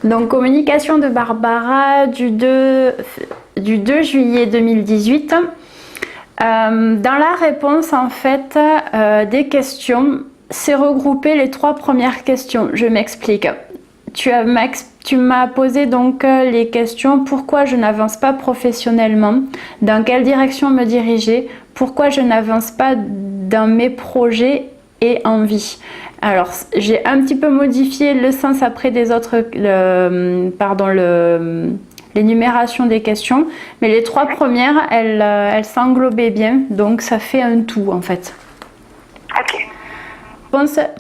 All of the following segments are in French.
Donc, communication de Barbara du 2 juillet 2018. Dans la réponse, en fait, des questions, c'est regroupé les 3 premières questions. Je m'explique. Tu m'as posé donc les questions: pourquoi je n'avance pas professionnellement, dans quelle direction me diriger, pourquoi je n'avance pas dans mes projets et envies. Alors, j'ai un petit peu modifié le sens après des autres, l'énumération des questions, mais les 3 premières, elles s'englobaient bien, donc ça fait un tout en fait. Ok.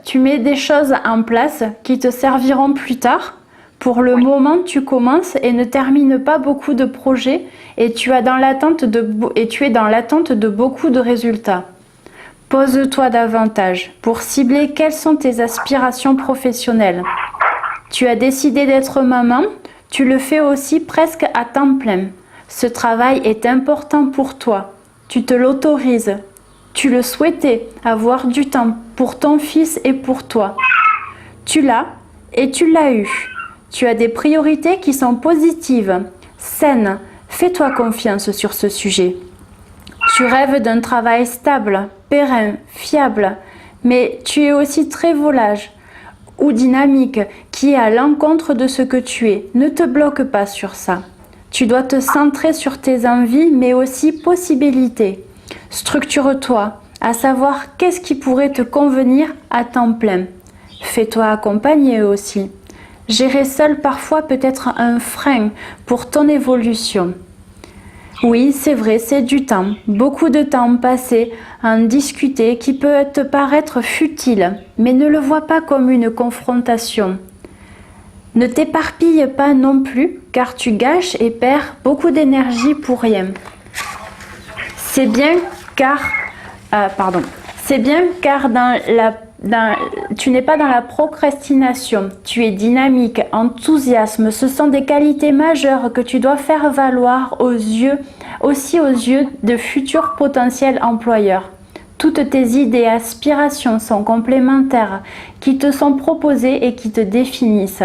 Tu mets des choses en place qui te serviront plus tard. Pour le moment, tu commences et ne termines pas beaucoup de projets et tu es dans l'attente de beaucoup de résultats. Pose-toi davantage pour cibler quelles sont tes aspirations professionnelles. Tu as décidé d'être maman, tu le fais aussi presque à temps plein. Ce travail est important pour toi. Tu te l'autorises. Tu le souhaitais, avoir du temps pour ton fils et pour toi. Tu l'as et tu l'as eu. Tu as des priorités qui sont positives, saines. Fais-toi confiance sur ce sujet. Tu rêves d'un travail stable, pérenne, fiable, mais tu es aussi très volage ou dynamique qui est à l'encontre de ce que tu es. Ne te bloque pas sur ça. Tu dois te centrer sur tes envies, mais aussi possibilités. Structure-toi, à savoir qu'est-ce qui pourrait te convenir à temps plein. Fais-toi accompagner aussi. Gérer seul parfois peut être un frein pour ton évolution. Oui, c'est vrai, c'est du temps, beaucoup de temps passé à en discuter qui peut te paraître futile, mais ne le vois pas comme une confrontation. Ne t'éparpille pas non plus, car tu gâches et perds beaucoup d'énergie pour rien. C'est bien car tu n'es pas dans la procrastination, tu es dynamique, enthousiasme, ce sont des qualités majeures que tu dois faire valoir aussi aux yeux de futurs potentiels employeurs. Toutes tes idées et aspirations sont complémentaires, qui te sont proposées et qui te définissent.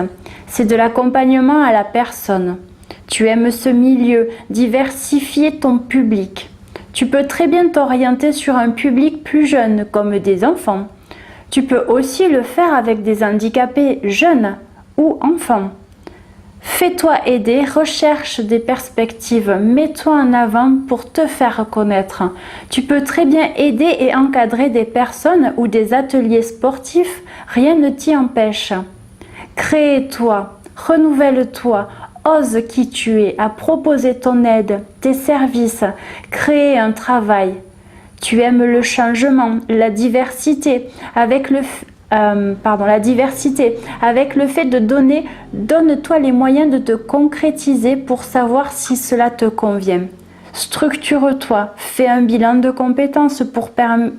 C'est de l'accompagnement à la personne. Tu aimes ce milieu, diversifier ton public. Tu peux très bien t'orienter sur un public plus jeune, comme des enfants. Tu peux aussi le faire avec des handicapés jeunes ou enfants. Fais-toi aider, recherche des perspectives, mets-toi en avant pour te faire connaître. Tu peux très bien aider et encadrer des personnes ou des ateliers sportifs, rien ne t'y empêche. Crée-toi, renouvelle-toi, ose qui tu es, à proposer ton aide, tes services, créer un travail. Tu aimes le changement, la diversité, avec le fait de donner, donne-toi les moyens de te concrétiser pour savoir si cela te convient. Structure-toi, fais un bilan de compétences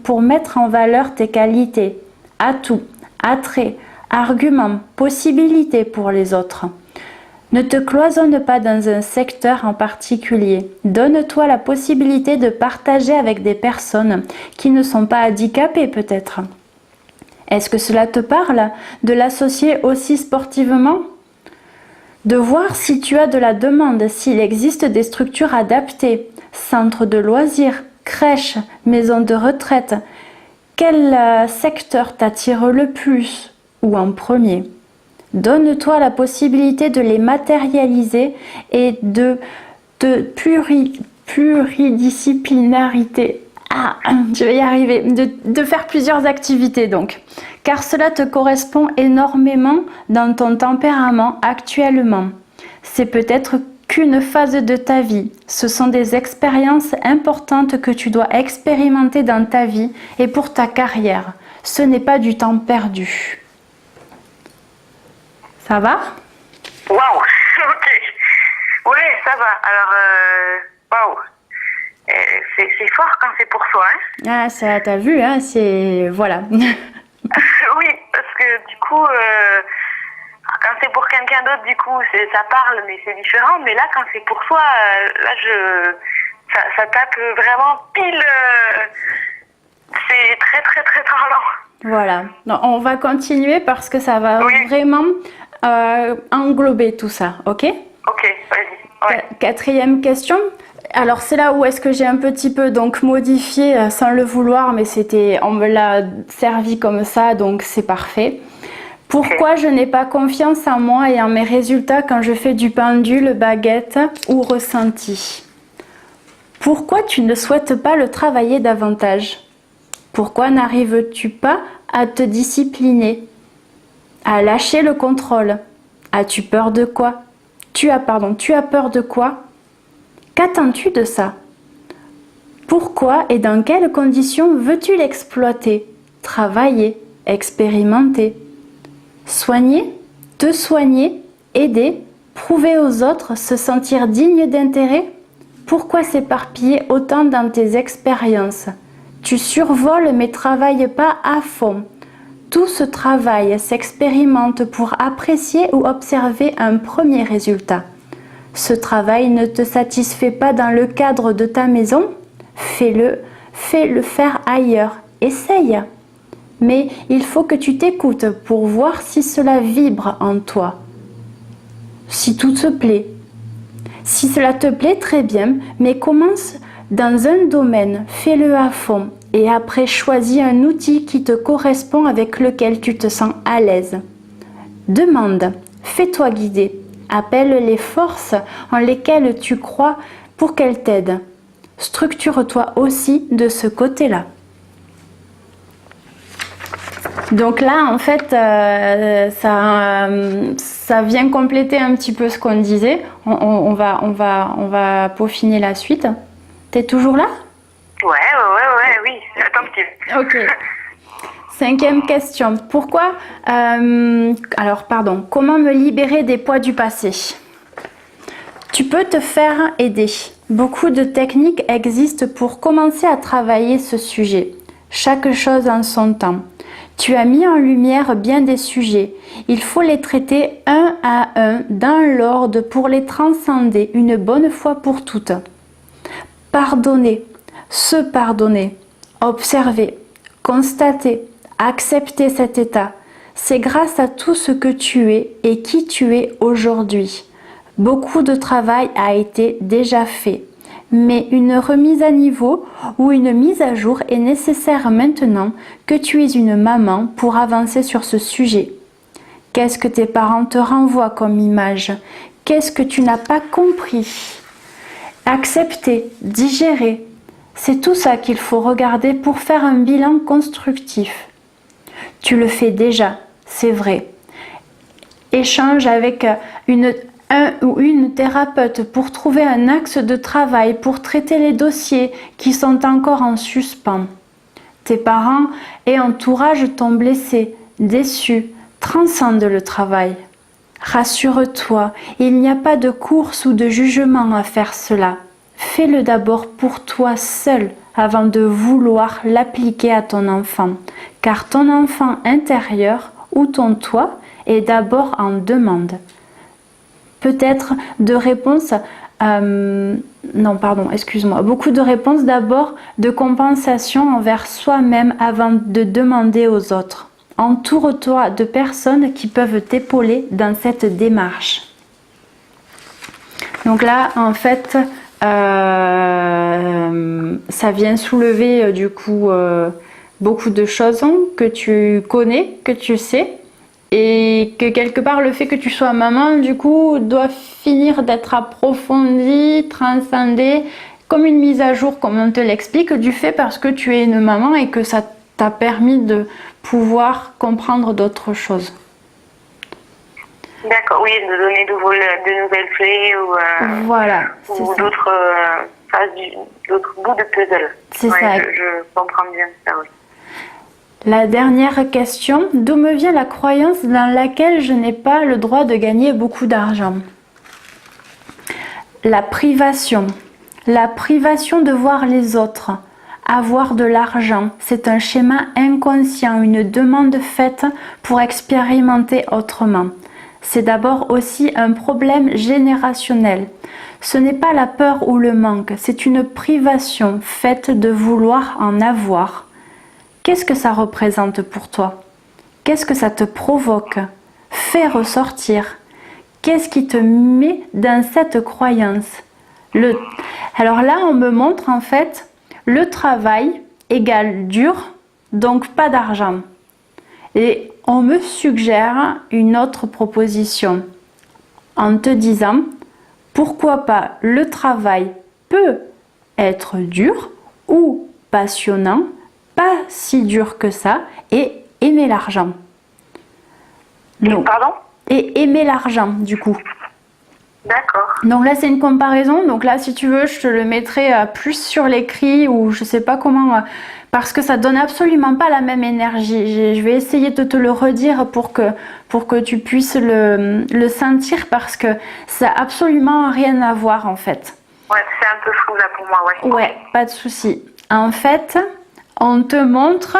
pour mettre en valeur tes qualités, atouts, attraits, arguments, possibilités pour les autres. Ne te cloisonne pas dans un secteur en particulier. Donne-toi la possibilité de partager avec des personnes qui ne sont pas handicapées peut-être. Est-ce que cela te parle de l'associer aussi sportivement? De voir si tu as de la demande, s'il existe des structures adaptées, centres de loisirs, crèches, maisons de retraite. Quel secteur t'attire le plus ou en premier? Donne-toi la possibilité de les matérialiser et de pluridisciplinarité. Je vais y arriver. De faire plusieurs activités donc. Car cela te correspond énormément dans ton tempérament actuellement. C'est peut-être qu'une phase de ta vie. Ce sont des expériences importantes que tu dois expérimenter dans ta vie et pour ta carrière. Ce n'est pas du temps perdu. Ça va? Waouh, ok. Oui, ça va. Alors, waouh. C'est fort quand c'est pour soi. Hein. Ah, ça, t'as vu, hein, c'est... Voilà. Oui, parce que du coup, quand c'est pour quelqu'un d'autre, du coup, ça parle, mais c'est différent. Mais là, quand c'est pour soi, ça tape vraiment pile. C'est très, très, très parlant. Voilà. Non, on va continuer parce que ça va vraiment englober tout ça, ok? Ok, vas-y. Ouais. Quatrième question. Alors c'est là où est-ce que j'ai un petit peu donc modifié sans le vouloir, mais on me l'a servi comme ça, donc c'est parfait. Pourquoi je n'ai pas confiance en moi et en mes résultats quand je fais du pendule, baguette ou ressenti? Pourquoi tu ne souhaites pas le travailler davantage? Pourquoi n'arrives-tu pas à te discipliner, à lâcher le contrôle? As-tu peur de quoi? Tu as peur de quoi? Qu'attends-tu de ça? Pourquoi et dans quelles conditions veux-tu l'exploiter, travailler, expérimenter? Soigner, te soigner, aider, prouver aux autres, se sentir digne d'intérêt? Pourquoi s'éparpiller autant dans tes expériences? Tu survoles mais travailles pas à fond. Tout ce travail s'expérimente pour apprécier ou observer un premier résultat. Ce travail ne te satisfait pas dans le cadre de ta maison? Fais-le faire ailleurs. Essaye. Mais il faut que tu t'écoutes pour voir si cela vibre en toi. Si tout te plaît. Si cela te plaît, très bien, mais commence dans un domaine, fais-le à fond et après choisis un outil qui te correspond avec lequel tu te sens à l'aise. Demande, fais-toi guider, appelle les forces en lesquelles tu crois pour qu'elles t'aident. Structure-toi aussi de ce côté-là. Donc là, en fait, ça vient compléter un petit peu ce qu'on disait. On va peaufiner la suite. T'es toujours là? Oui. Attends un petit peu. Ok. Cinquième question. Comment me libérer des poids du passé? Tu peux te faire aider. Beaucoup de techniques existent pour commencer à travailler ce sujet. Chaque chose en son temps. Tu as mis en lumière bien des sujets. Il faut les traiter un à un dans l'ordre pour les transcender une bonne fois pour toutes. Pardonner, se pardonner, observer, constater, accepter cet état. C'est grâce à tout ce que tu es et qui tu es aujourd'hui. Beaucoup de travail a été déjà fait. Mais une remise à niveau ou une mise à jour est nécessaire maintenant que tu es une maman pour avancer sur ce sujet. Qu'est-ce que tes parents te renvoient comme image? Qu'est-ce que tu n'as pas compris? Accepter, digérer, c'est tout ça qu'il faut regarder pour faire un bilan constructif. Tu le fais déjà, c'est vrai. Échange avec un ou une thérapeute pour trouver un axe de travail pour traiter les dossiers qui sont encore en suspens. Tes parents et entourage t'ont blessé, déçu, transcende le travail. Rassure-toi, il n'y a pas de course ou de jugement à faire cela. Fais-le d'abord pour toi seul avant de vouloir l'appliquer à ton enfant, car ton enfant intérieur ou ton toi est d'abord en demande. Peut-être de réponses, beaucoup de réponses d'abord de compensation envers soi-même avant de demander aux autres. Entoure-toi de personnes qui peuvent t'épauler dans cette démarche. Donc là, en fait, ça vient soulever beaucoup de choses que tu connais, que tu sais. Et que quelque part le fait que tu sois maman du coup doit finir d'être approfondi, transcendé, comme une mise à jour comme on te l'explique du fait parce que tu es une maman et que ça t'a permis de pouvoir comprendre d'autres choses. D'accord, oui, de donner de nouvelles clés ou d'autres d'autres bouts de puzzle. C'est ça. Je comprends bien ça, oui. La dernière question, d'où me vient la croyance dans laquelle je n'ai pas le droit de gagner beaucoup d'argent? La privation de voir les autres, avoir de l'argent, c'est un schéma inconscient, une demande faite pour expérimenter autrement. C'est d'abord aussi un problème générationnel. Ce n'est pas la peur ou le manque, c'est une privation faite de vouloir en avoir. Qu'est-ce que ça représente pour toi? Qu'est-ce que ça te provoque? Fais ressortir. Qu'est-ce qui te met dans cette croyance? Alors là, on me montre en fait le travail égale dur, donc pas d'argent. Et on me suggère une autre proposition en te disant pourquoi pas le travail peut être dur ou passionnant, pas si dur que ça, et aimer l'argent. Pardon? Et aimer l'argent du coup. D'accord. Donc là c'est une comparaison, donc là si tu veux je te le mettrai plus sur l'écrit ou je sais pas comment, parce que ça donne absolument pas la même énergie. Je vais essayer de te le redire pour que tu puisses le sentir, parce que ça a absolument rien à voir en fait. Ouais, c'est un peu flou là pour moi, ouais. Ouais, pas de souci. En fait, on te montre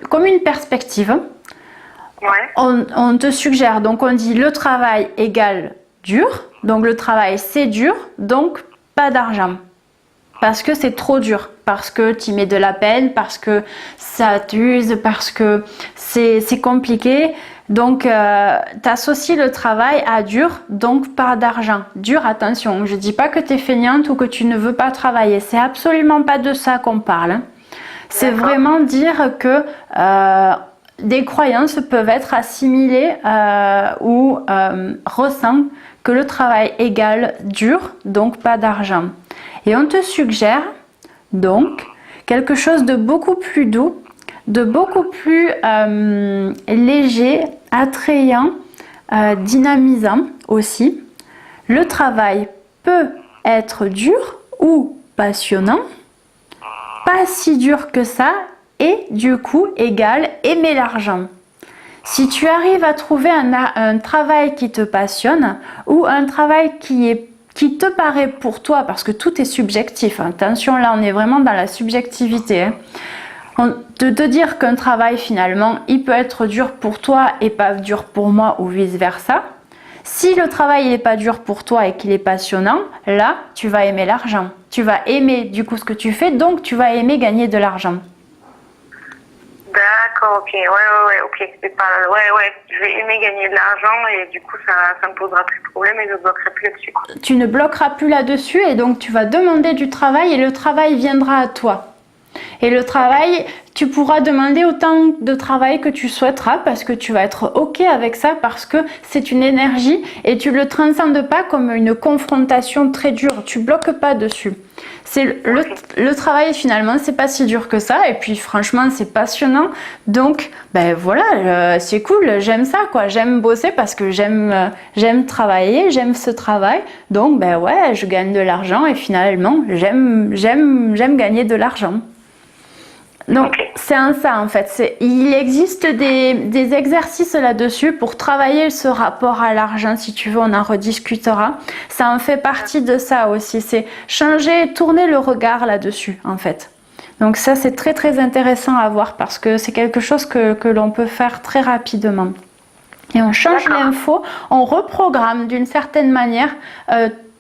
comme une perspective. Ouais. On te suggère, donc on dit le travail égale dur, donc le travail c'est dur, donc pas d'argent. Parce que c'est trop dur, parce que tu mets de la peine, parce que ça t'use, parce que c'est compliqué. Donc tu associes le travail à dur, donc pas d'argent. Dur, attention, je dis pas que tu es feignante ou que tu ne veux pas travailler, c'est absolument pas de ça qu'on parle. Hein. C'est vraiment dire que des croyances peuvent être assimilées ou ressentent que le travail égale dur, donc pas d'argent. Et on te suggère donc quelque chose de beaucoup plus doux, de beaucoup plus léger, attrayant, dynamisant aussi. Le travail peut être dur ou passionnant, pas si dur que ça, et du coup égale aimer l'argent. Si tu arrives à trouver un travail qui te passionne ou un travail qui te paraît pour toi, parce que tout est subjectif, hein. Attention, là on est vraiment dans la subjectivité, hein. De te dire qu'un travail finalement il peut être dur pour toi et pas dur pour moi ou vice versa. Si le travail n'est pas dur pour toi et qu'il est passionnant, là tu vas aimer l'argent, tu vas aimer du coup ce que tu fais, donc tu vas aimer gagner de l'argent. D'accord, ok, ouais, ok, c'est pas, ouais, je vais aimer gagner de l'argent et du coup ça me posera plus de problème et je ne bloquerai plus là-dessus, quoi. Tu ne bloqueras plus là-dessus et donc tu vas demander du travail et le travail viendra à toi. Et le travail, tu pourras demander autant de travail que tu souhaiteras parce que tu vas être ok avec ça, parce que c'est une énergie et tu le transcendes pas comme une confrontation très dure, tu bloques pas dessus. C'est le travail finalement, c'est pas si dur que ça et puis franchement c'est passionnant, donc ben voilà, c'est cool, j'aime ça quoi, j'aime bosser parce que j'aime travailler, j'aime ce travail, donc ben ouais, je gagne de l'argent et finalement j'aime gagner de l'argent. Donc c'est un ça en fait, il existe des exercices là-dessus pour travailler ce rapport à l'argent, si tu veux on en rediscutera, ça en fait partie de ça aussi, c'est changer, tourner le regard là-dessus en fait. Donc ça c'est très très intéressant à voir parce que c'est quelque chose que l'on peut faire très rapidement. Et on change l'info, on reprogramme d'une certaine manière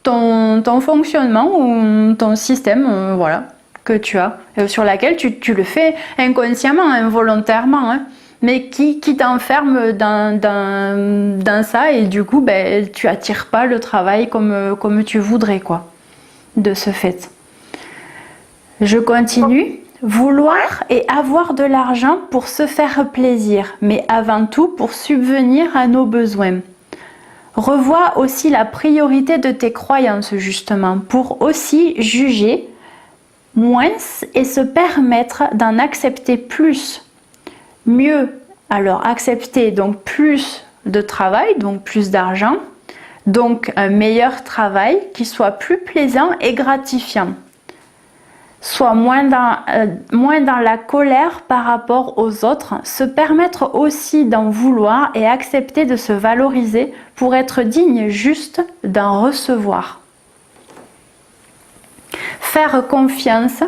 ton fonctionnement ou ton système, voilà, que tu as, sur laquelle tu le fais inconsciemment, involontairement, hein, mais qui t'enferme dans ça et du coup ben, tu attires pas le travail comme tu voudrais quoi, de ce fait. Je continue. Vouloir et avoir de l'argent pour se faire plaisir, mais avant tout pour subvenir à nos besoins. Revois aussi la priorité de tes croyances justement, pour aussi juger moins et se permettre d'en accepter plus. Mieux, alors accepter donc plus de travail, donc plus d'argent, donc un meilleur travail qui soit plus plaisant et gratifiant. Soit moins dans la colère par rapport aux autres, se permettre aussi d'en vouloir et accepter de se valoriser pour être digne juste d'en recevoir. Faire confiance,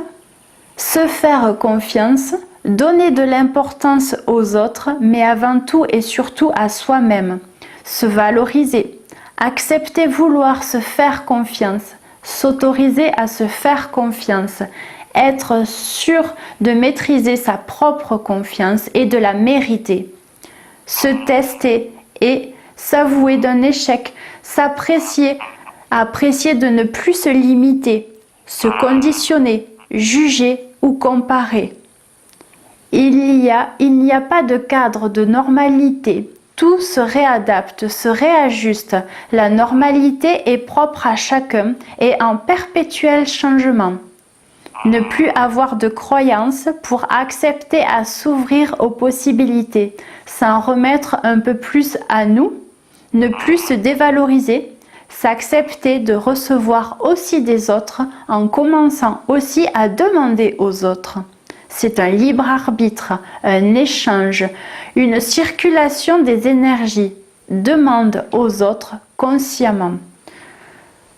se faire confiance, donner de l'importance aux autres, mais avant tout et surtout à soi-même. Se valoriser, accepter vouloir se faire confiance, s'autoriser à se faire confiance, être sûr de maîtriser sa propre confiance et de la mériter. se tester et s'avouer d'un échec, s'apprécier, apprécier de ne plus se limiter, se conditionner, juger ou comparer. Il n'y a pas de cadre de normalité. Tout se réadapte, se réajuste. La normalité est propre à chacun et en perpétuel changement. Ne plus avoir de croyances pour accepter à s'ouvrir aux possibilités, s'en remettre un peu plus à nous, ne plus se dévaloriser, s'accepter de recevoir aussi des autres en commençant aussi à demander aux autres. C'est un libre arbitre, un échange, une circulation des énergies. Demande aux autres consciemment.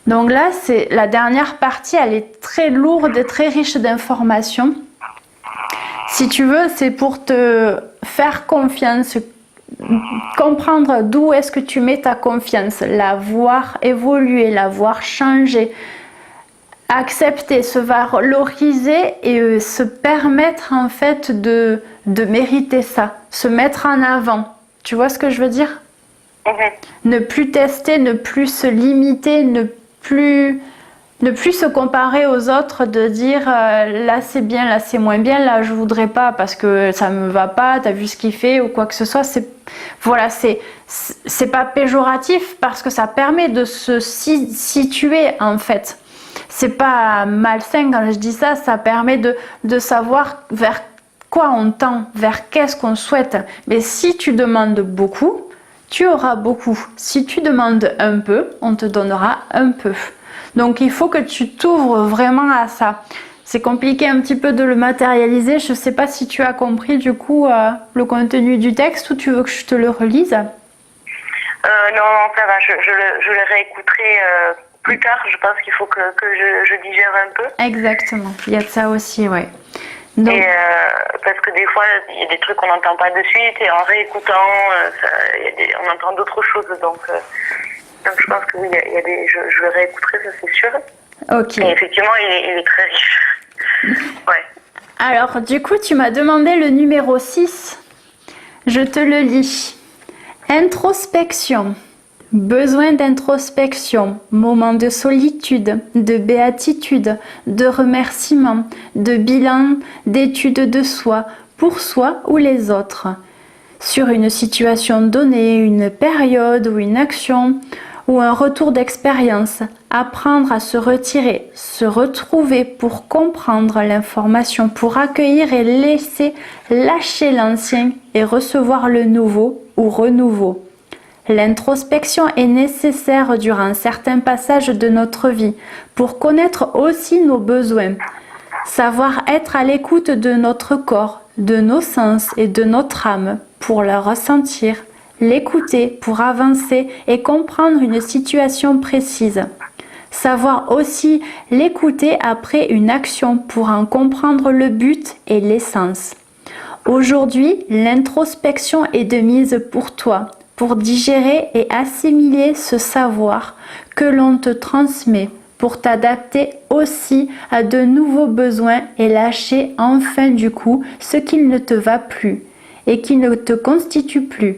Donc là, c'est la dernière partie, elle est très lourde et très riche d'informations. Si tu veux, c'est pour te faire confiance, comprendre d'où est-ce que tu mets ta confiance, la voir évoluer, la voir changer, accepter, se valoriser et se permettre en fait de mériter ça, se mettre en avant. Tu vois ce que je veux dire? Ne plus tester, ne plus se limiter, ne plus se comparer aux autres, de dire là c'est bien, là c'est moins bien, là je voudrais pas parce que ça me va pas, t'as vu ce qu'il fait ou quoi que ce soit. C'est pas péjoratif parce que ça permet de se situer en fait. C'est pas malsain quand je dis ça, ça permet de savoir vers quoi on tend, vers qu'est-ce qu'on souhaite. Mais si tu demandes beaucoup, tu auras beaucoup. Si tu demandes un peu, on te donnera un peu. Donc il faut que tu t'ouvres vraiment à ça. C'est compliqué un petit peu de le matérialiser. Je ne sais pas si tu as compris du coup le contenu du texte ou tu veux que je te le relise? Non, ça va, je le réécouterai plus tard. Je pense qu'il faut que je digère un peu. Exactement, il y a de ça aussi, ouais. Donc, et parce que des fois, il y a des trucs qu'on n'entend pas de suite et en réécoutant, on entend d'autres choses. Donc je pense que oui, je le réécouterai, ça c'est sûr. Ok. Et effectivement, il est très riche. Ouais. Alors, du coup, tu m'as demandé le numéro 6. Je te le lis. Introspection. Besoin d'introspection, moment de solitude, de béatitude, de remerciement, de bilan, d'étude de soi, pour soi ou les autres. Sur une situation donnée, une période ou une action, ou un retour d'expérience, apprendre à se retirer, se retrouver pour comprendre l'information, pour accueillir et laisser lâcher l'ancien et recevoir le nouveau ou renouveau. L'introspection est nécessaire durant certains passages de notre vie pour connaître aussi nos besoins, savoir être à l'écoute de notre corps, de nos sens et de notre âme pour le ressentir, l'écouter pour avancer et comprendre une situation précise. Savoir aussi l'écouter après une action pour en comprendre le but et l'essence. Aujourd'hui, l'introspection est de mise pour toi, pour digérer et assimiler ce savoir que l'on te transmet, pour t'adapter aussi à de nouveaux besoins et lâcher enfin du coup ce qui ne te va plus et qui ne te constitue plus.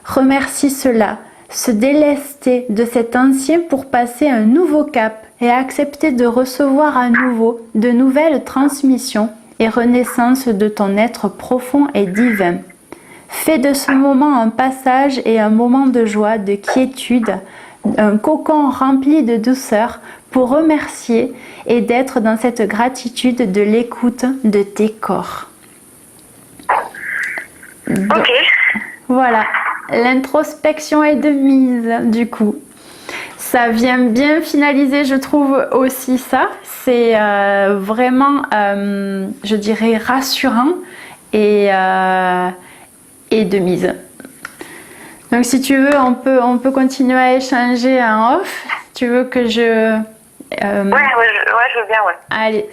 Remercie cela, se délester de cet ancien pour passer un nouveau cap et accepter de recevoir à nouveau de nouvelles transmissions et renaissance de ton être profond et divin. Fais de ce moment un passage et un moment de joie, de quiétude, un cocon rempli de douceur pour remercier et d'être dans cette gratitude de l'écoute de tes corps. Donc, Ok. voilà, l'introspection est de mise du coup. Ça vient bien finaliser, je trouve aussi ça. C'est vraiment, je dirais, rassurant et de mise. Donc si tu veux, on peut continuer à échanger en off. Tu veux que je... Ouais, je veux bien, ouais. Allez,